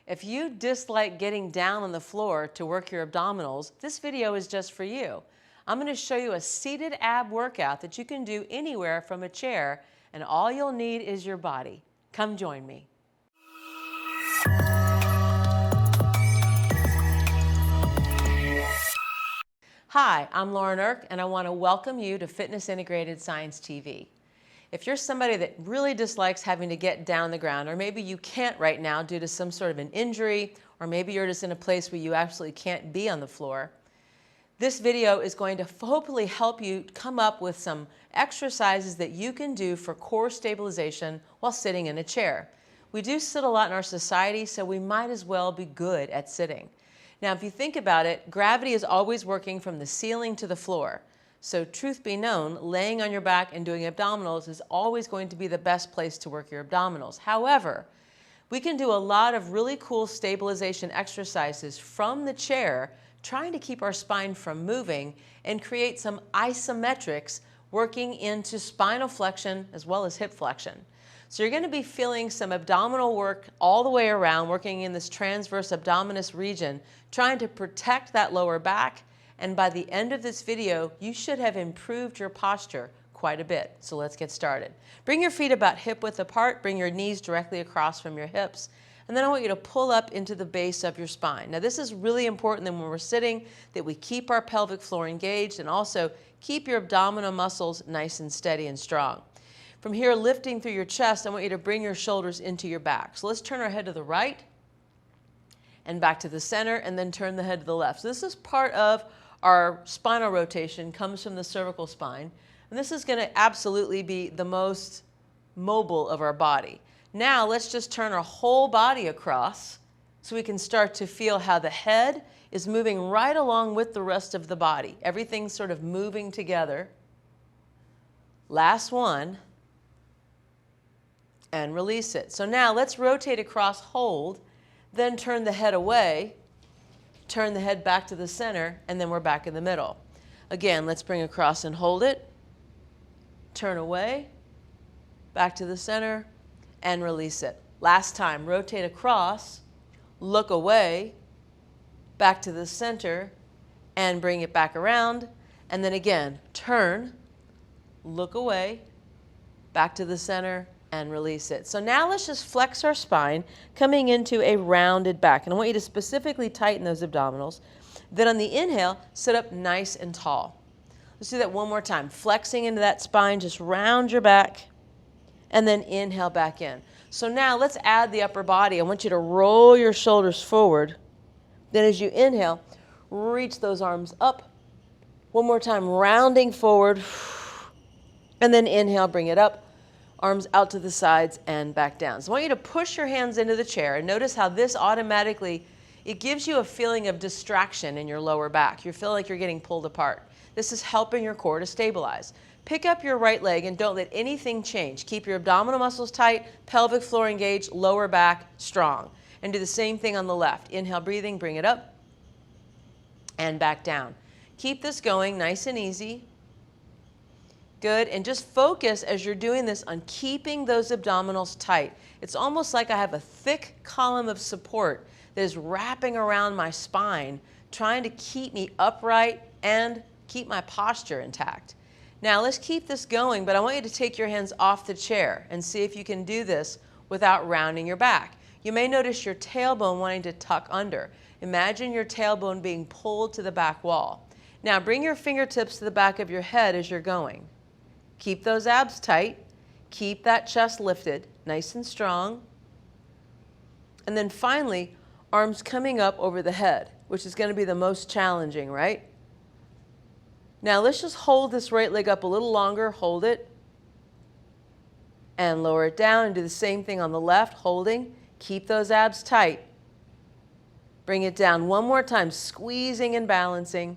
If you dislike getting down on the floor to work your abdominals, this video is just for you. I'm going to show you a seated ab workout that you can do anywhere from a chair, and all you'll need is your body. Come join me. Hi, I'm Lauren Irk, and I want to welcome you to Fitness Integrated Science TV. If you're somebody that really dislikes having to get down the ground, or maybe you can't right now due to some sort of an injury, or maybe you're just in a place where you absolutely can't be on the floor, this video is going to hopefully help you come up with some exercises that you can do for core stabilization while sitting in a chair. We do sit a lot in our society, so we might as well be good at sitting. Now, if you think about it, gravity is always working from the ceiling to the floor. So truth be known, laying on your back and doing abdominals is always going to be the best place to work your abdominals. However, we can do a lot of really cool stabilization exercises from the chair, trying to keep our spine from moving and create some isometrics working into spinal flexion as well as hip flexion. So you're going to be feeling some abdominal work all the way around, working in this transverse abdominis region, trying to protect that lower back. And by the end of this video, you should have improved your posture quite a bit. So let's get started. Bring your feet about hip width apart, bring your knees directly across from your hips, and then I want you to pull up into the base of your spine. Now this is really important that when we're sitting, that we keep our pelvic floor engaged and also keep your abdominal muscles nice and steady and strong. From here, lifting through your chest, I want you to bring your shoulders into your back. So let's turn our head to the right and back to the center, and then turn the head to the left. So this is part of our spinal rotation, comes from the cervical spine. And this is going to absolutely be the most mobile of our body. Now let's just turn our whole body across so we can start to feel how the head is moving right along with the rest of the body. Everything's sort of moving together. Last one. And release it. So now let's rotate across, hold, then turn the head away, turn the head back to the center, and then we're back in the middle. Again, let's bring across and hold it, turn away, back to the center, and release it. Last time, rotate across, look away, back to the center, and bring it back around, and then again, turn, look away, back to the center, and release it. So now let's just flex our spine, coming into a rounded back. And I want you to specifically tighten those abdominals. Then on the inhale, sit up nice and tall. Let's do that one more time. Flexing into that spine, just round your back, and then inhale back in. So now let's add the upper body. I want you to roll your shoulders forward. Then as you inhale, reach those arms up. One more time, rounding forward. And then inhale, bring it up. Arms out to the sides and back down. So I want you to push your hands into the chair, and notice how this automatically, it gives you a feeling of distraction in your lower back. You feel like you're getting pulled apart. This is helping your core to stabilize. Pick up your right leg and don't let anything change. Keep your abdominal muscles tight, pelvic floor engaged, lower back strong. And do the same thing on the left. Inhale, breathing, bring it up and back down. Keep this going nice and easy. Good, and just focus as you're doing this on keeping those abdominals tight. It's almost like I have a thick column of support that is wrapping around my spine, trying to keep me upright and keep my posture intact. Now let's keep this going, but I want you to take your hands off the chair and see if you can do this without rounding your back. You may notice your tailbone wanting to tuck under. Imagine your tailbone being pulled to the back wall. Now bring your fingertips to the back of your head as you're going. Keep those abs tight. Keep that chest lifted, nice and strong. And then finally, arms coming up over the head, which is going to be the most challenging, right? Now let's just hold this right leg up a little longer. Hold it. And lower it down and do the same thing on the left, holding. Keep those abs tight. Bring it down one more time, squeezing and balancing.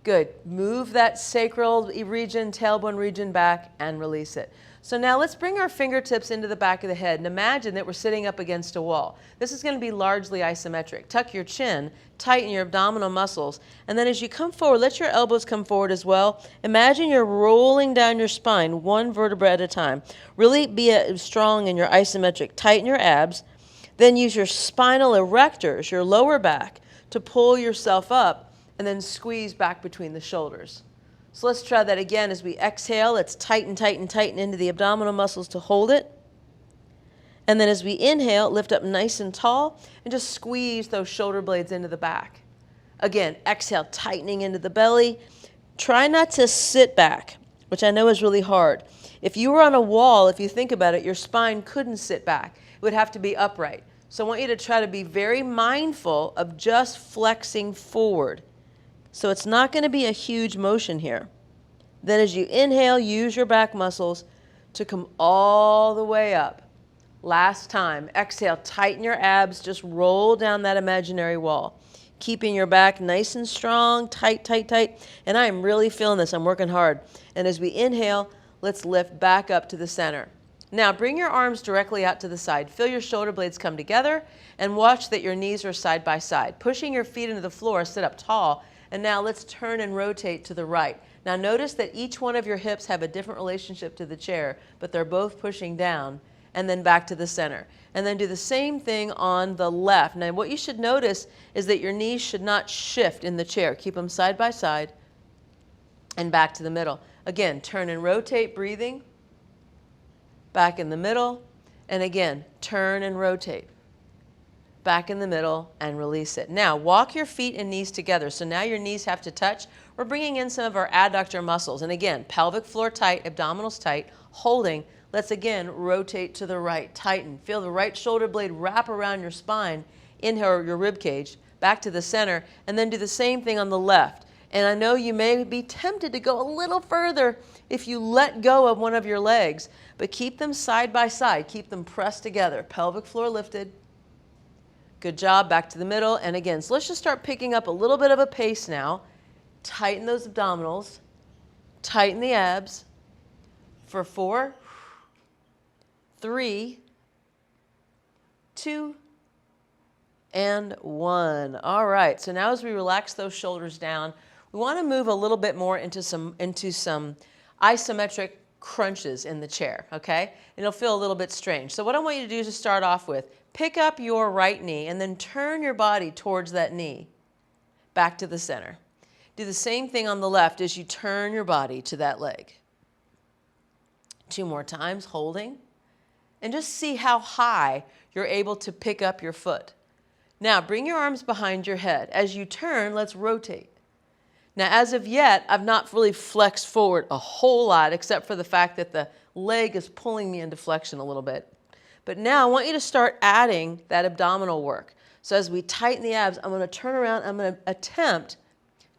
Good. Move that sacral region, tailbone region back and release it. So now let's bring our fingertips into the back of the head and imagine that we're sitting up against a wall. This is going to be largely isometric. Tuck your chin, tighten your abdominal muscles, and then as you come forward, let your elbows come forward as well. Imagine you're rolling down your spine one vertebra at a time. Really be strong in your isometric. Tighten your abs. Then use your spinal erectors, your lower back, to pull yourself up and then squeeze back between the shoulders. So let's try that again. As we exhale, let's tighten, tighten, tighten into the abdominal muscles to hold it. And then as we inhale, lift up nice and tall and just squeeze those shoulder blades into the back. Again, exhale, tightening into the belly. Try not to sit back, which I know is really hard. If you were on a wall, if you think about it, your spine couldn't sit back. It would have to be upright. So I want you to try to be very mindful of just flexing forward. So it's not going to be a huge motion here. Then as you inhale, use your back muscles to come all the way up. Last time, exhale, tighten your abs, just roll down that imaginary wall. Keeping your back nice and strong, tight, tight, tight. And I am really feeling this, I'm working hard. And as we inhale, let's lift back up to the center. Now bring your arms directly out to the side. Feel your shoulder blades come together and watch that your knees are side by side. Pushing your feet into the floor, sit up tall. And now let's turn and rotate to the right. Now notice that each one of your hips have a different relationship to the chair, but they're both pushing down, and then back to the center. And then do the same thing on the left. Now what you should notice is that your knees should not shift in the chair. Keep them side by side and back to the middle. Again, turn and rotate, breathing. Back in the middle. And again, turn and rotate. Back in the middle and release it. Now walk your feet and knees together. So now your knees have to touch. We're bringing in some of our adductor muscles. And again, pelvic floor tight, abdominals tight, holding. Let's again rotate to the right, tighten. Feel the right shoulder blade wrap around your spine, inhale your rib cage, back to the center, and then do the same thing on the left. And I know you may be tempted to go a little further if you let go of one of your legs, but keep them side by side, keep them pressed together, pelvic floor lifted. Good job, back to the middle. And again, so let's just start picking up a little bit of a pace now. Tighten those abdominals, tighten the abs for 4, 3, 2, and 1. All right, so now as we relax those shoulders down, we want to move a little bit more into some isometric crunches in the chair, okay? And it'll feel a little bit strange. So what I want you to do is to start off with, pick up your right knee and then turn your body towards that knee, back to the center. Do the same thing on the left as you turn your body to that leg. 2 more times, holding. And just see how high you're able to pick up your foot. Now, bring your arms behind your head. As you turn, let's rotate. Now, as of yet, I've not really flexed forward a whole lot, except for the fact that the leg is pulling me into flexion a little bit. But now I want you to start adding that abdominal work. So as we tighten the abs, I'm going to turn around, I'm going to attempt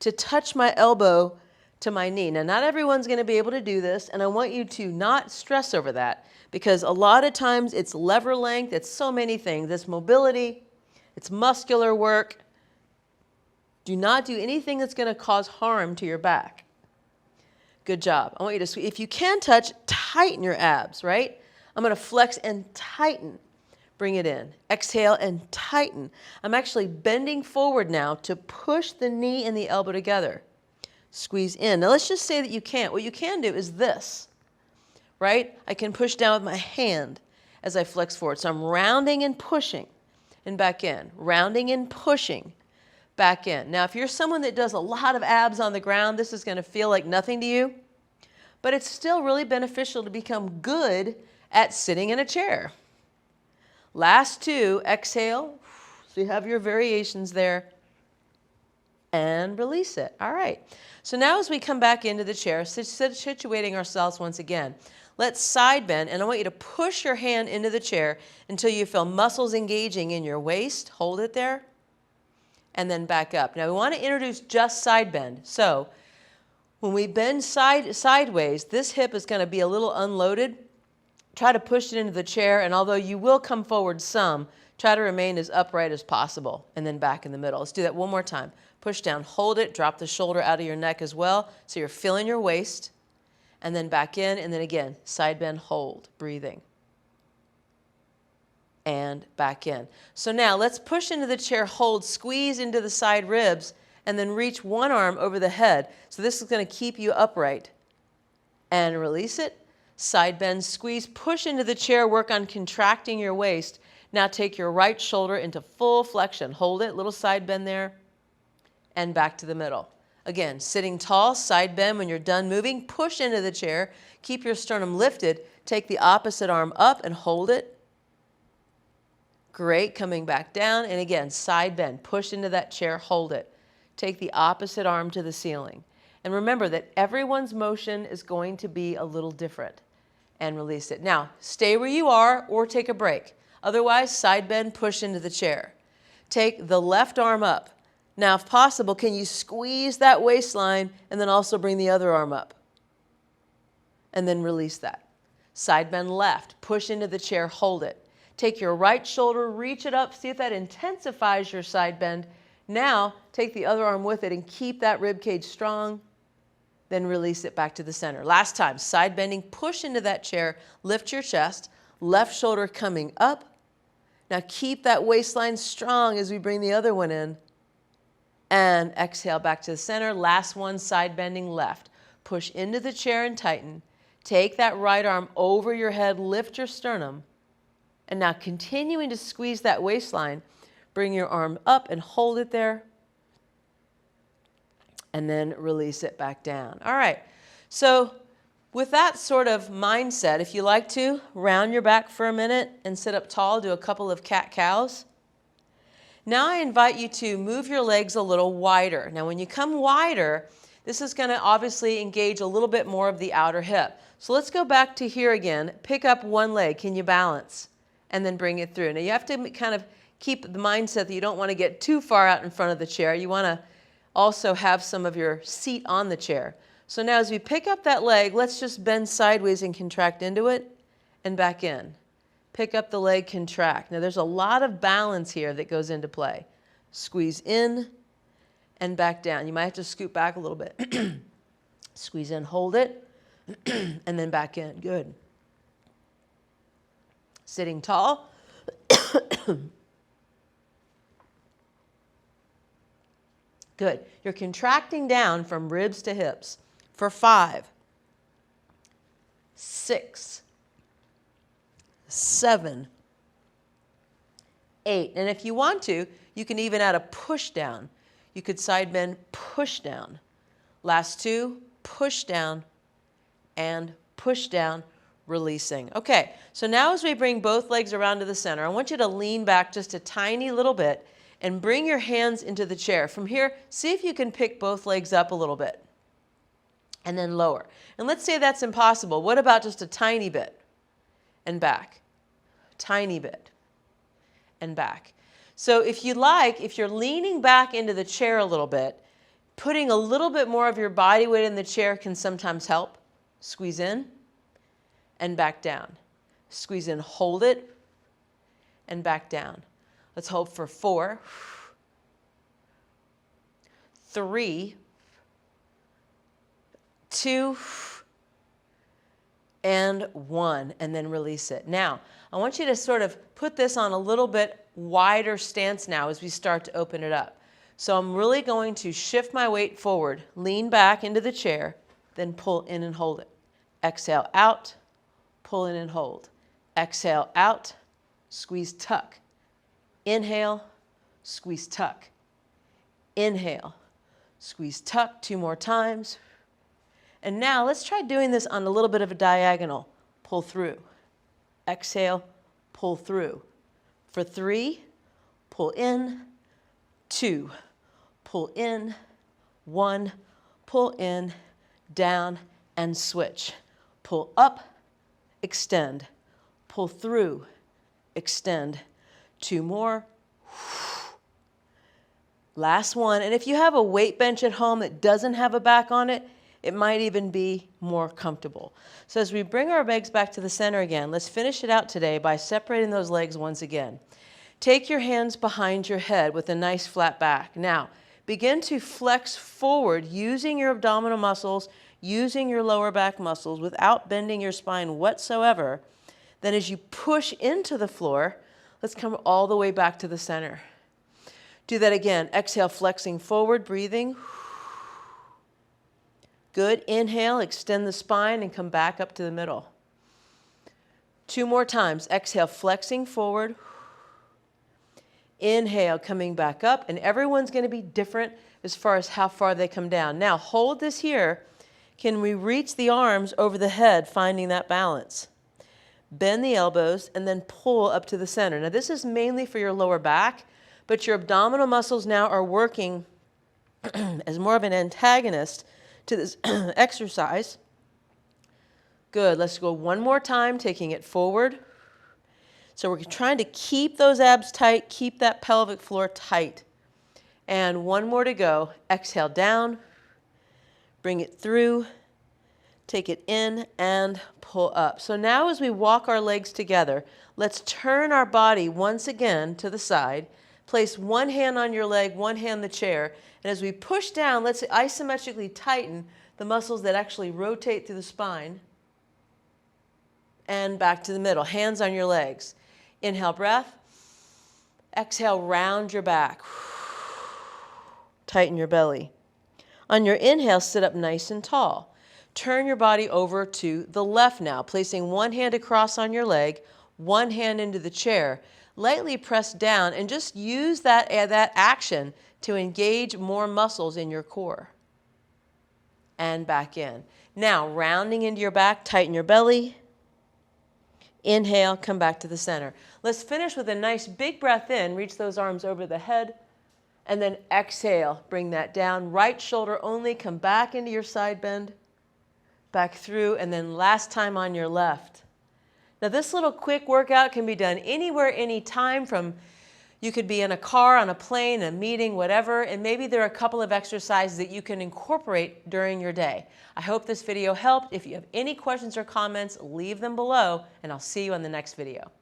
to touch my elbow to my knee. Now, not everyone's going to be able to do this, and I want you to not stress over that, because a lot of times it's lever length, it's so many things. It's mobility, it's muscular work. Do not do anything that's going to cause harm to your back. Good job. I want you to, if you can touch, tighten your abs, right? I'm going to flex and tighten. Bring it in. Exhale and tighten. I'm actually bending forward now to push the knee and the elbow together. Squeeze in. Now let's just say that you can't. What you can do is this, right? I can push down with my hand as I flex forward. So I'm rounding and pushing and back in. Rounding and pushing. Back in. Now, if you're someone that does a lot of abs on the ground, this is going to feel like nothing to you, but it's still really beneficial to become good at sitting in a chair. Last 2, exhale. So you have your variations there. And release it. All right. So now as we come back into the chair, situating ourselves once again, let's side bend, and I want you to push your hand into the chair until you feel muscles engaging in your waist. Hold it there. And then back up. Now we want to introduce just side bend. So when we bend sideways, this hip is going to be a little unloaded. Try to push it into the chair, and although you will come forward some, try to remain as upright as possible, and then back in the middle. Let's do that one more time. Push down, hold it, drop the shoulder out of your neck as well, so you're feeling your waist, and then back in, and then again, side bend, hold, breathing. And back in. So now let's push into the chair, hold, squeeze into the side ribs, and then reach one arm over the head. So this is going to keep you upright. And release it. Side bend, squeeze, push into the chair, work on contracting your waist. Now take your right shoulder into full flexion. Hold it, little side bend there, and back to the middle. Again, sitting tall, side bend. When you're done moving, push into the chair. Keep your sternum lifted. Take the opposite arm up and hold it. Great, coming back down. And again, side bend, push into that chair, hold it. Take the opposite arm to the ceiling. And remember that everyone's motion is going to be a little different. And release it. Now, stay where you are or take a break. Otherwise, side bend, push into the chair. Take the left arm up. Now, if possible, can you squeeze that waistline and then also bring the other arm up? And then release that. Side bend left, push into the chair, hold it. Take your right shoulder, reach it up, see if that intensifies your side bend. Now, take the other arm with it and keep that rib cage strong. Then release it back to the center. Last time, side bending, push into that chair, lift your chest, left shoulder coming up. Now keep that waistline strong as we bring the other one in. And exhale back to the center. Last one, side bending left. Push into the chair and tighten. Take that right arm over your head, lift your sternum. And now continuing to squeeze that waistline, bring your arm up and hold it there. And then release it back down. All right, so with that sort of mindset, if you like to, round your back for a minute and sit up tall, do a couple of cat-cows. Now I invite you to move your legs a little wider. Now when you come wider, this is going to obviously engage a little bit more of the outer hip. So let's go back to here again. Pick up one leg. Can you balance? And then bring it through. Now you have to kind of keep the mindset that you don't want to get too far out in front of the chair. You want to also have some of your seat on the chair. So now as we pick up that leg, let's just bend sideways and contract into it and back in. Pick up the leg, contract. Now there's a lot of balance here that goes into play. Squeeze in and back down. You might have to scoot back a little bit. Squeeze in, hold it, and then back in. Good. Sitting tall. Good. You're contracting down from ribs to hips for 5, 6, 7, 8. And if you want to, you can even add a push down. You could side bend, push down. Last 2, push down and push down, releasing. Okay, so now as we bring both legs around to the center, I want you to lean back just a tiny little bit and bring your hands into the chair. From here, see if you can pick both legs up a little bit and then lower. And let's say that's impossible. What about just a tiny bit and back? Tiny bit and back. So if you like, if you're leaning back into the chair a little bit, putting a little bit more of your body weight in the chair can sometimes help. Squeeze in and back down. Squeeze in, hold it, and back down. Let's hold for 4, 3, 2, and 1, and then release it. Now, I want you to sort of put this on a little bit wider stance now as we start to open it up. So I'm really going to shift my weight forward, lean back into the chair, then pull in and hold it. Exhale out, pull in and hold. Exhale out, squeeze, tuck. Inhale, squeeze, tuck. Inhale, squeeze, tuck. 2 more times. And now let's try doing this on a little bit of a diagonal. Pull through. Exhale, pull through. For 3, pull in. 2, pull in. 1, pull in, down, and switch. Pull up, extend. Pull through, extend. 2 more. Last one. And if you have a weight bench at home that doesn't have a back on it, it might even be more comfortable. So as we bring our legs back to the center again, let's finish it out today by separating those legs once again. Take your hands behind your head with a nice flat back. Now, begin to flex forward using your abdominal muscles, using your lower back muscles without bending your spine whatsoever. Then as you push into the floor, let's come all the way back to the center. Do that again. Exhale, flexing forward, breathing. Good. Inhale, extend the spine and come back up to the middle. 2 more times. Exhale, flexing forward. Inhale, coming back up. And everyone's going to be different as far as how far they come down. Now, hold this here. Can we reach the arms over the head, finding that balance? Bend the elbows and then pull up to the center. Now, this is mainly for your lower back, but your abdominal muscles now are working as more of an antagonist to this exercise. Good. Let's go one more time, taking it forward. So we're trying to keep those abs tight, keep that pelvic floor tight. And one more to go. Exhale down, bring it through, take it in, and pull up. So now as we walk our legs together, let's turn our body once again to the side. Place one hand on your leg, one hand on the chair. And as we push down, let's isometrically tighten the muscles that actually rotate through the spine. And back to the middle. Hands on your legs. Inhale, breath. Exhale, round your back. Tighten your belly. On your inhale, sit up nice and tall. Turn your body over to the left now, placing one hand across on your leg, one hand into the chair. Lightly press down and just use that action to engage more muscles in your core. And back in. Now, rounding into your back, tighten your belly. Inhale, come back to the center. Let's finish with a nice big breath in. Reach those arms over the head. And then exhale, bring that down. Right shoulder only, come back into your side bend. Back through, and then last time on your left. Now this little quick workout can be done anywhere, anytime. From you could be in a car, on a plane, a meeting, whatever, and maybe there are a couple of exercises that you can incorporate during your day. I hope this video helped. If you have any questions or comments, leave them below, and I'll see you on the next video.